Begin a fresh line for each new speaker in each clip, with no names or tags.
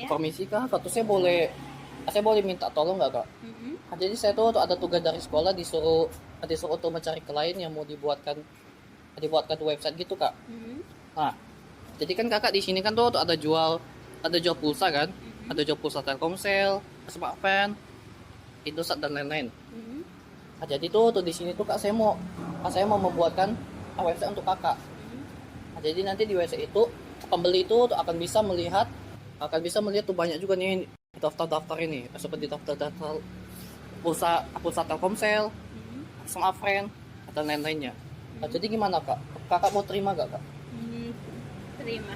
Ya.
Permisi kak, saya boleh minta tolong nggak kak?
Mm-mm.
Jadi saya tuh ada tugas dari sekolah disuruh untuk mencari klien yang mau dibuatkan website gitu kak.
Mm-mm.
Nah, jadi kan kakak di sini kan tuh ada jual pulsa kan,
Mm-mm.
ada jual pulsa Telkomsel, Smartfren, Indosat dan lain-lain.
Mm-mm.
Nah, jadi tuh di sini tuh kak saya mau membuatkan website untuk kakak.
Mm-mm.
Nah, jadi nanti di website itu pembeli itu tuh akan bisa melihat tuh banyak juga nih daftar-daftar ini seperti daftar-daftar pulsa Telkomsel,
Mm-mm.
Smartfren, dan lain-lainnya. Nah,
Mm-mm.
jadi gimana kak? Kakak mau terima gak kak?
Mm, terima.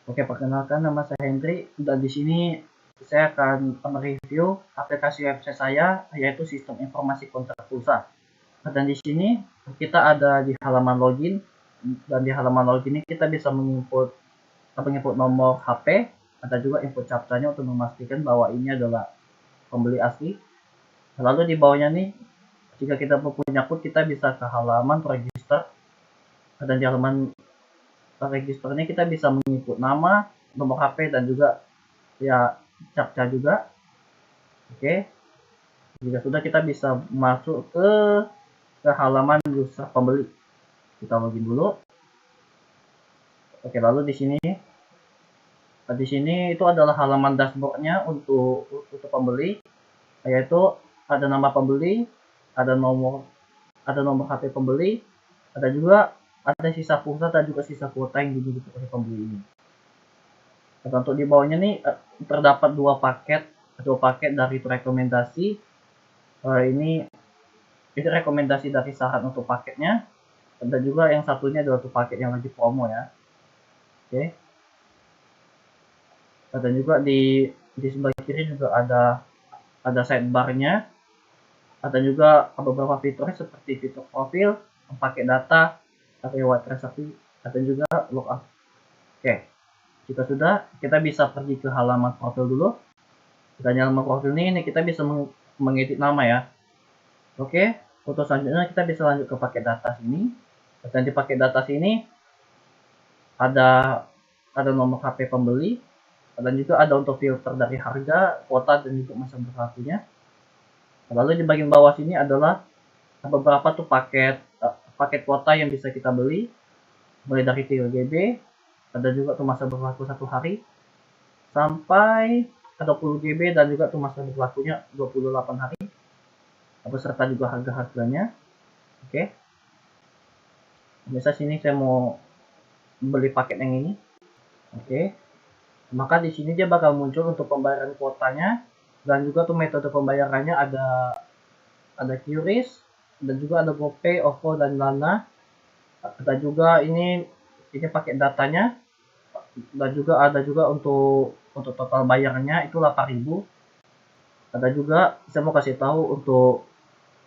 Oke, perkenalkan nama saya Hendri dan di sini saya akan mereview aplikasi website saya yaitu Sistem Informasi Kontrak Pulsa. Dan di sini kita ada di halaman login dan di halaman login ini kita bisa menginput nomor HP, ada juga input captchanya untuk memastikan bahwa ini adalah pembeli asli. Lalu di bawahnya nih jika kita punya akun kita bisa ke halaman register dan di halaman register ini kita bisa menginput nama, nomor HP dan juga ya captcha juga. Oke, jika sudah kita bisa masuk ke halaman user pembeli. Kita login dulu. Oke, lalu di sini itu adalah halaman dashboardnya untuk pembeli, yaitu ada nama pembeli, ada nomor HP pembeli, ada sisa pulsa dan juga sisa kuota yang dimiliki oleh pembeli ini. Dan untuk di bawahnya nih terdapat dua paket dari rekomendasi. Ini rekomendasi dari saran untuk paketnya, dan juga yang satunya adalah untuk paket yang lagi promo ya. Oke. Dan juga di sebelah kiri juga ada sidebarnya, ada juga beberapa fiturnya seperti fitur profil, pakai data, riwayat transaksi, ada juga logout. Oke, jika sudah kita bisa pergi ke halaman profil dulu. Kita halaman profil ini kita bisa mengedit nama ya. Oke, untuk selanjutnya kita bisa lanjut ke paket data sini. Dan di paket data sini ada nomor HP pembeli, dan juga ada untuk filter dari harga, kuota, dan juga masa berlakunya. Lalu di bagian bawah sini adalah beberapa tuh paket kuota yang bisa kita beli, mulai dari 3 GB, ada juga tuh masa berlaku 1 hari, sampai 20 GB dan juga tuh masa berlakunya 28 hari, beserta juga harga-harganya. Oke, misal sini saya mau beli paket yang ini. Oke, maka di sini dia bakal muncul untuk pembayaran kuotanya, dan juga tuh metode pembayarannya ada QRIS, dan juga ada GoPay, OVO, dan Lana. Ada juga ini pakai datanya, dan juga ada juga untuk total bayarnya itu 8.000. Ada juga saya mau kasih tahu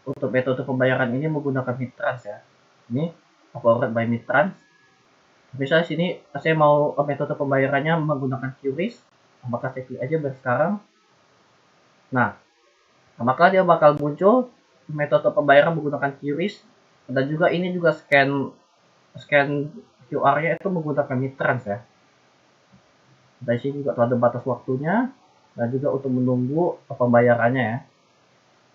untuk metode pembayaran ini menggunakan Mitrans ya. Ini forward by Mitrans. Misalnya sini saya mau metode pembayarannya menggunakan QRIS, maka saya klik aja sekarang. Nah, maka dia bakal muncul metode pembayaran menggunakan QRIS, dan juga ini juga scan QR-nya itu menggunakan Mitrans ya. Dari sini juga ada batas waktunya dan juga untuk menunggu pembayarannya ya.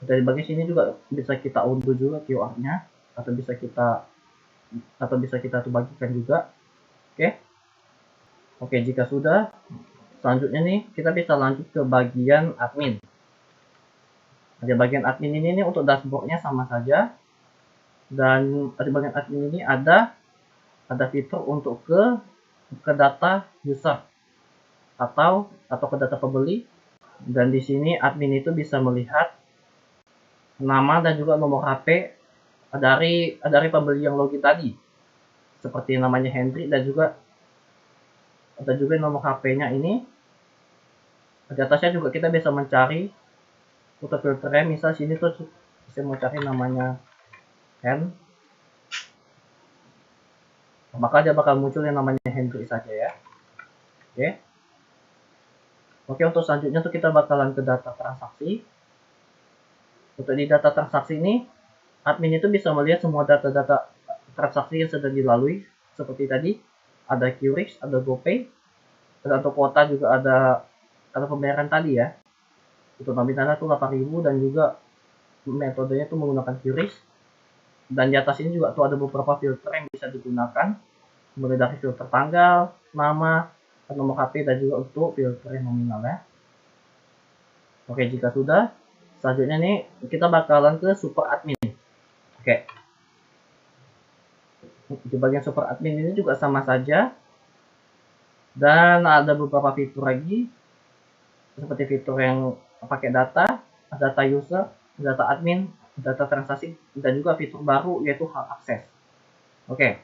Dari bagian sini juga bisa kita unduh juga QR-nya, atau bisa kita bagikan juga. Oke, jika sudah, selanjutnya nih kita bisa lanjut ke bagian admin. Di bagian admin ini nih untuk dashboardnya sama saja, dan di bagian admin ini ada fitur untuk ke data user atau ke data pembeli, dan di sini admin itu bisa melihat nama dan juga nomor HP dari pembeli yang login tadi, seperti namanya Hendri, dan juga ada juga nomor HP-nya ini. Di atasnya juga kita bisa mencari untuk filternya, misal sini tuh saya mau cari namanya Hen, maka dia bakal muncul yang namanya Hendri saja ya. Oke, untuk selanjutnya tuh kita bakalan ke data transaksi. Untuk di data transaksi ini, admin itu bisa melihat semua data-data transaksi yang sedang dilalui. Seperti tadi, ada QRIS, ada GoPay, dan untuk kuota juga atau pembayaran tadi ya. Itu nominalnya tuh 8.000 dan juga metodenya tuh menggunakan QRIS. Dan di atas ini juga tuh ada beberapa filter yang bisa digunakan, mulai dari filter tanggal, nama, nomor HP, dan juga untuk filter yang nominal ya. Oke, jika sudah, selanjutnya nih kita bakalan ke super admin. Oke, di bagian super admin ini juga sama saja, dan ada beberapa fitur lagi seperti fitur yang pakai data user, data admin, data transaksi, dan juga fitur baru yaitu hal akses. Oke,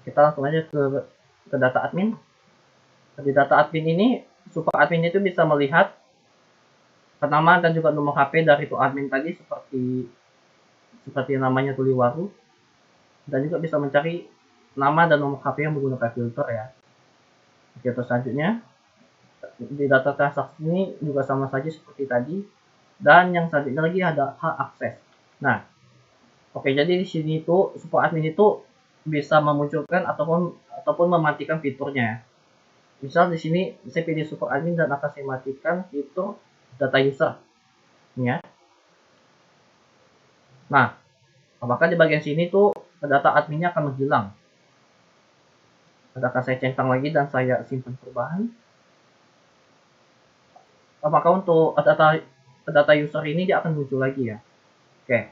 kita langsung aja ke data admin. Di data admin ini, super admin itu bisa melihat nama dan juga nomor HP dari itu admin tadi seperti namanya Tuliwaru, dan juga bisa mencari nama dan nomor HP yang menggunakan filter ya. Oke, terus selanjutnya di data transaksi ini juga sama saja seperti tadi, dan yang selanjutnya lagi ada hak akses. Nah, oke, jadi di sini tuh super admin itu bisa memunculkan ataupun mematikan fiturnya. Misal di sini saya pilih super admin dan akan saya matikan fitur data user ya. Nah, apakah di bagian sini tuh data adminnya akan menghilang? Akan saya centang lagi dan saya simpan perubahan. Apakah untuk data user ini dia akan muncul lagi ya? Oke.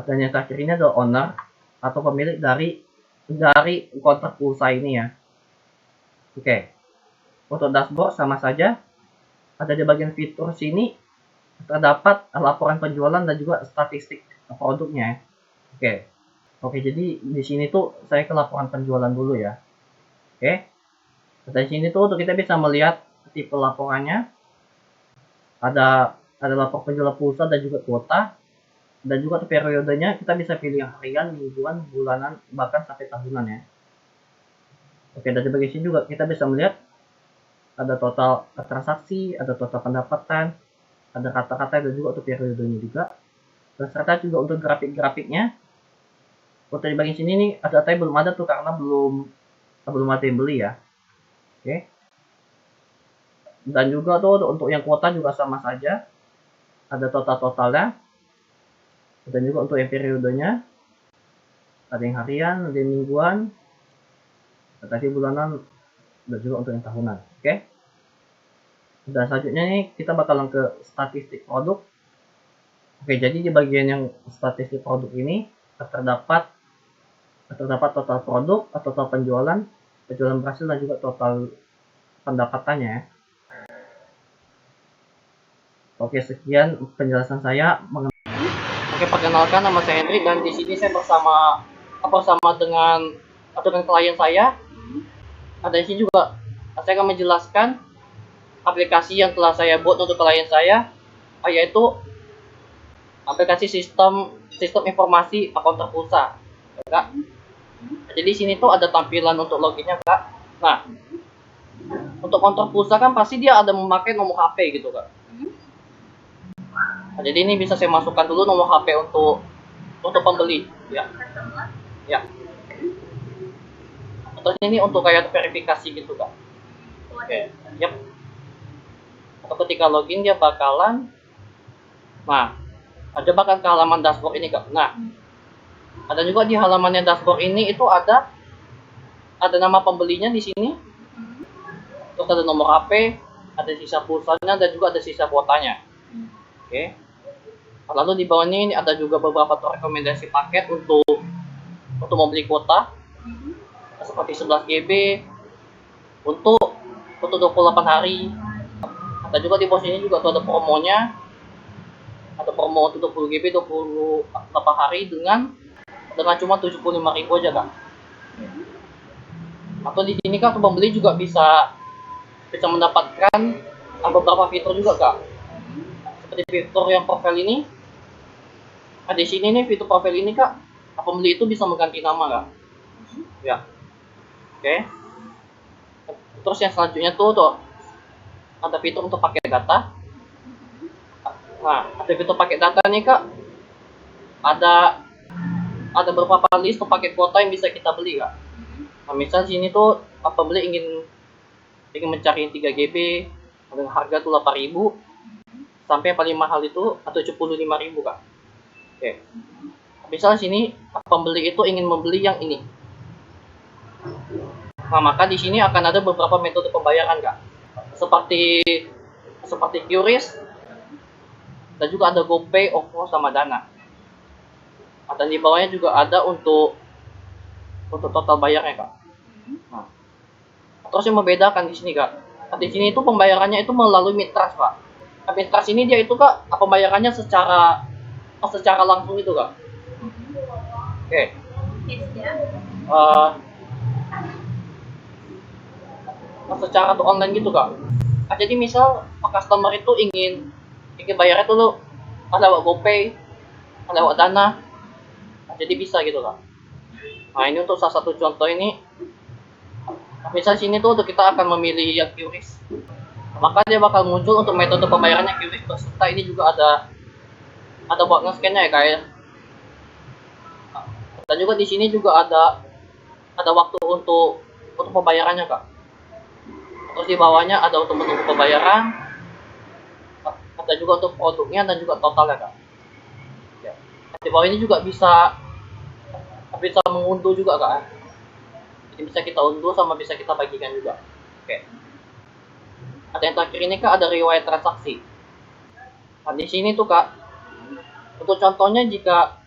Dan yang terakhir ini adalah owner atau pemilik dari kontrak pulsa ini ya. Oke. Untuk dashboard sama saja. Ada di bagian fitur sini terdapat laporan penjualan dan juga statistik produknya. Oke, jadi di sini tuh saya ke laporan penjualan dulu ya. Oke. Dari sini tuh kita bisa melihat tipe laporannya. Ada lapor penjualan pulsa dan juga kuota. Dan juga periodenya kita bisa pilih yang harian, mingguan, bulanan, bahkan sampai tahunan ya. Oke, dari bagian sini juga kita bisa melihat ada total transaksi, ada total pendapatan, ada kata-kata dan juga untuk periodenya juga. Dan serta juga untuk grafik-grafiknya. Untuk di bagian sini nih ada data belum ada tuh karena belum ada yang beli ya. Oke. Dan juga tuh untuk yang kuota juga sama saja. Ada total-totalnya. Dan juga untuk yang periodenya ada yang harian, ada yang mingguan, ada yang bulanan, dan juga untuk yang tahunan. Oke. Dan selanjutnya nih kita bakalan ke statistik produk. Oke, jadi di bagian yang statistik produk ini terdapat total produk atau total penjualan berhasil dan juga total pendapatannya. Oke, sekian penjelasan saya. Oke, perkenalkan nama saya Hendrik dan di sini saya bersama dengan klien saya. Ada di sini juga saya akan menjelaskan aplikasi yang telah saya buat untuk klien saya, yaitu aplikasi sistem informasi akun pulsa, Kak. Jadi di sini tuh ada tampilan untuk loginnya, Kak. Nah, untuk konter pulsa kan pasti dia ada memakai nomor HP gitu, Kak. Nah, jadi ini bisa saya masukkan dulu nomor HP untuk pembeli, ya. Ya. Atau ini untuk kayak verifikasi gitu, Kak. Oke, yep. Atau ketika login dia bakalan, nah, ada bahkan ke halaman dashboard ini, Kak. Nah, ada juga di halamannya dashboard ini itu ada nama pembelinya di sini. Terus ada nomor HP, ada sisa pulsanya dan juga ada sisa kuotanya. Oke. Lalu di bawahnya ini ada juga beberapa rekomendasi paket untuk membeli kuota. Seperti 11 GB untuk 28 hari. Ada juga di bawah sini juga tuh ada promonya. Ada promo untuk 20 GB 28 hari dengan cuma 75.000 aja, Kak. Atau di sini Kak, pembeli juga bisa mendapatkan beberapa fitur juga, Kak. Seperti fitur yang profil ini. Nah, di sini nih fitur profil ini, Kak, pembeli itu bisa mengganti nama, Kak. Ya. Oke. Terus yang selanjutnya tuh ada fitur untuk pakai data. Nah, ada fitur pakai data nih, Kak. Ada beberapa list untuk paket kuota yang bisa kita beli, Kak. Nah, misal sini tuh pembeli ingin mencari 3 GB,
Dengan harga tuh 8.000 sampai yang paling mahal itu 75.000 Kak. Oke. Misal sini pembeli itu ingin membeli yang ini. Nah, maka di sini akan ada beberapa metode pembayaran Kak. Seperti QRIS dan juga ada GoPay, OVO sama Dana. Dan di bawahnya juga ada untuk total bayarnya Kak. Nah, terus yang membedakan di sini Kak, di sini itu pembayarannya itu melalui Mitras Pak. Mitras ini dia itu Kak pembayarannya secara langsung itu Kak. Oke.
Cashnya.
Secara tuh online gitu Kak. Nah, jadi misal customer itu ingin bayarnya tuh lewat GoPay, lewat Dana. Nah, jadi bisa gitu Kak. Nah, ini untuk salah satu contoh ini. Misal sini tuh kita akan memilih yang QRIS. Maka dia bakal muncul untuk metode pembayarannya QRIS beserta ini juga ada buat nge-scan-nya ya Kak ya. Dan juga di sini juga ada waktu untuk pembayarannya Kak. Terus di bawahnya ada untuk menunggu pembayaran, ada juga untuk produknya dan juga totalnya Kak. Ya. Di bawah ini juga bisa mengunduh juga Kak. Jadi bisa kita unduh sama bisa kita bagikan juga. Oke. Ada yang terakhir ini Kak, ada riwayat transaksi. Nah, di sini tuh Kak, untuk contohnya jika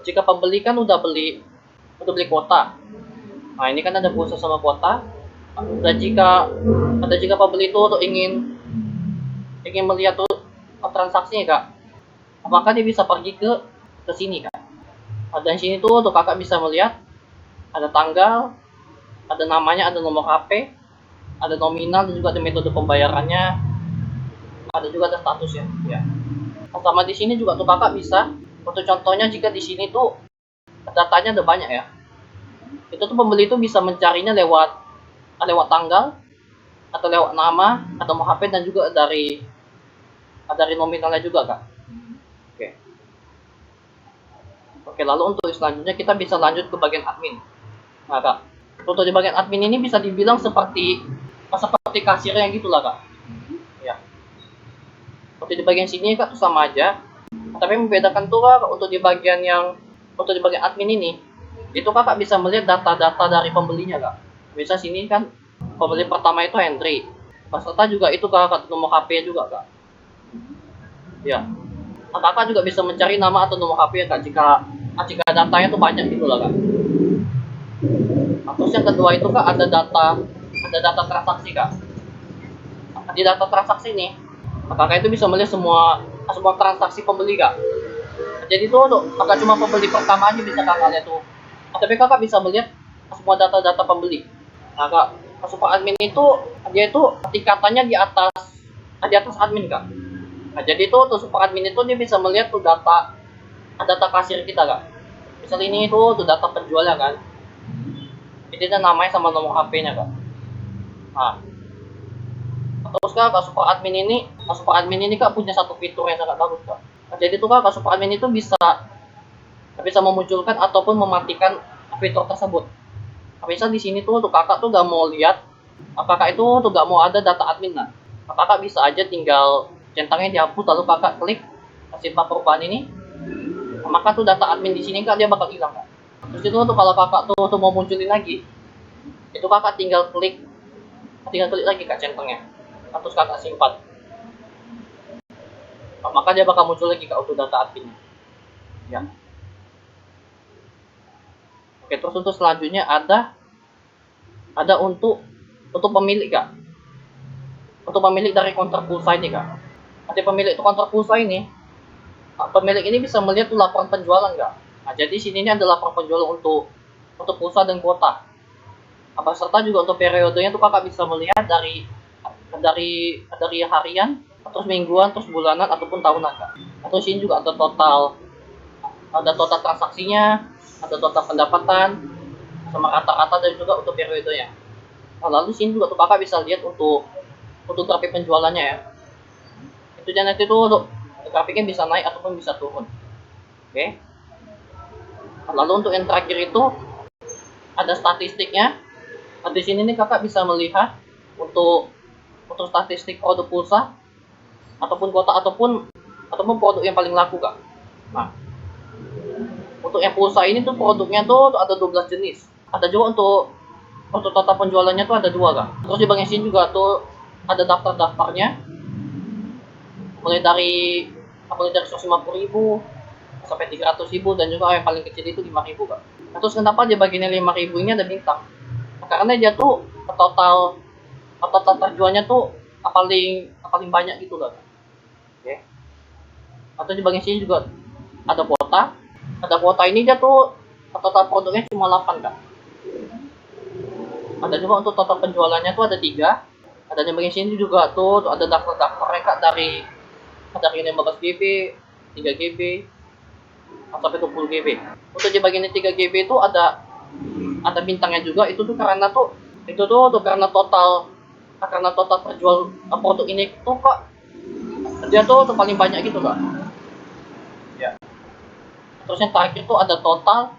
pembeli kan udah beli kuota. Nah, ini kan ada pulsa sama kuota. Dan jika pembeli itu tuh ingin melihat tuh transaksinya Kak, maka dia bisa pergi ke sini Kak. Dan sini tuh Kakak bisa melihat ada tanggal, ada namanya, ada nomor HP, ada nominal dan juga ada metode pembayarannya, ada juga ada statusnya ya. Sama di sini juga tuh Kakak bisa, untuk contohnya jika di sini tuh datanya ada banyak ya, itu tuh pembeli itu bisa mencarinya lewat tanggal atau lewat nama atau nomor HP dan juga dari nominalnya juga Kak. Oke, lalu untuk selanjutnya kita bisa lanjut ke bagian admin. Nah Kak, untuk di bagian admin ini bisa dibilang seperti kasirnya gitulah Kak. Ya. Untuk di bagian sini Kak tuh sama aja. Tapi yang membedakan tuh Kak, untuk di bagian admin ini, itu Kakak bisa melihat data-data dari pembelinya Kak. Bisa sini kan pembeli pertama itu Henry. Peserta juga itu Kakak nomor HP juga Kak. Ya. Nah, Kakak juga bisa mencari nama atau nomor HP Kak jika datanya itu banyak gitu lah Kak. Nah, terus yang kedua itu Kak ada data transaksi Kak. Di data transaksi nih, Kakak itu bisa melihat semua transaksi pembeli Kak. Jadi itu Kakak cuma pembeli pertama aja bisa Kakak lihat tuh. Tapi Kakak bisa melihat semua data-data pembeli. Nah Kak, super admin itu dia itu tingkatannya di atas admin Kak. Nah, jadi itu tuh super admin itu dia bisa melihat tuh data kasir kita Kak. Misal ini tuh data penjualnya kan. Jadi ada namanya sama nomor HP-nya Kak. Nah, terus Kak super admin ini Kak punya satu fitur yang sangat bagus Kak. Nah, jadi tuh Kak super admin itu bisa memunculkan ataupun mematikan fitur tersebut. Nah, misal di sini tuh Kakak tuh gak mau lihat, Kakak itu tuh gak mau ada data admin lah. Kakak bisa aja tinggal centangnya dihapus lalu Kakak klik simpan perubahan ini, maka tuh data admin di sini Kak dia bakal hilang Kak. Terus itu tuh kalau Kakak tuh mau munculin lagi, itu Kakak tinggal klik lagi Kak centangnya, terus Kakak simpan. Nah, maka dia bakal muncul lagi Kak untuk data adminnya. Ya. Oke, terus untuk selanjutnya ada untuk pemilik Kak. Untuk pemilik dari counter pulsa ini Kak. Nanti pemilik counter pulsa ini, pemilik ini bisa melihat tuh laporan penjualan Kak. Nah, jadi sini ini ada laporan penjualan untuk pulsa dan kuota. Serta juga untuk periodenya tuh Kakak bisa melihat dari harian, terus mingguan, terus bulanan ataupun tahunan Kak. Atau sini juga ada total transaksinya, ada total pendapatan, sama rata-rata dan juga untuk periodenya. Nah, lalu sini juga tuh Kakak bisa lihat untuk grafik penjualannya ya. Itu dan nanti tuh untuk grafiknya bisa naik ataupun bisa turun. Oke. Lalu untuk yang terakhir itu ada statistiknya. Nah, di sini nih Kakak bisa melihat untuk untuk statistik produk pulsa ataupun kuota ataupun produk yang paling laku Kak. Nah, untuk yang pulsa ini tuh produknya tuh ada 12 jenis. Ada juga untuk total penjualannya tuh ada 2 Kak. Terus di bagian sini juga tuh ada daftar-daftarnya. Mulai dari 150.000 sampai 300.000 dan juga yang paling kecil itu 5.000 Kak. Nah, terus kenapa di bagian 5.000 ini ada bintang? Nah, karena dia tuh total terjualnya tuh paling banyak gitu Kak. Oke. Atau di bagian sini juga ada kuota. Ada kuota ini dia tuh total produknya cuma 8 Kak. Ada juga untuk total penjualannya tuh ada 3. Ada di bagian sini juga tuh ada daftar mereka dari 15 GB, 3 GB, sampai 20 GB. Untuk di bagian 3 GB itu ada bintangnya juga. Itu tuh karena karena total terjual produk ini tuh Kak, dia tuh paling banyak gitu Kak. Ya. Terus yang terakhir tuh ada total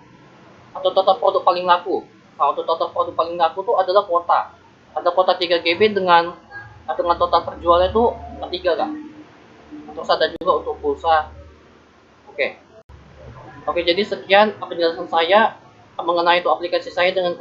produk paling laku. Nah, untuk total produk paling laku tuh adalah kuota. Ada kuota 3 GB dengan total terjualnya tuh 3 Kak. Terus ada juga untuk pulsa. Oke, jadi sekian penjelasan saya mengenai itu aplikasi saya dengan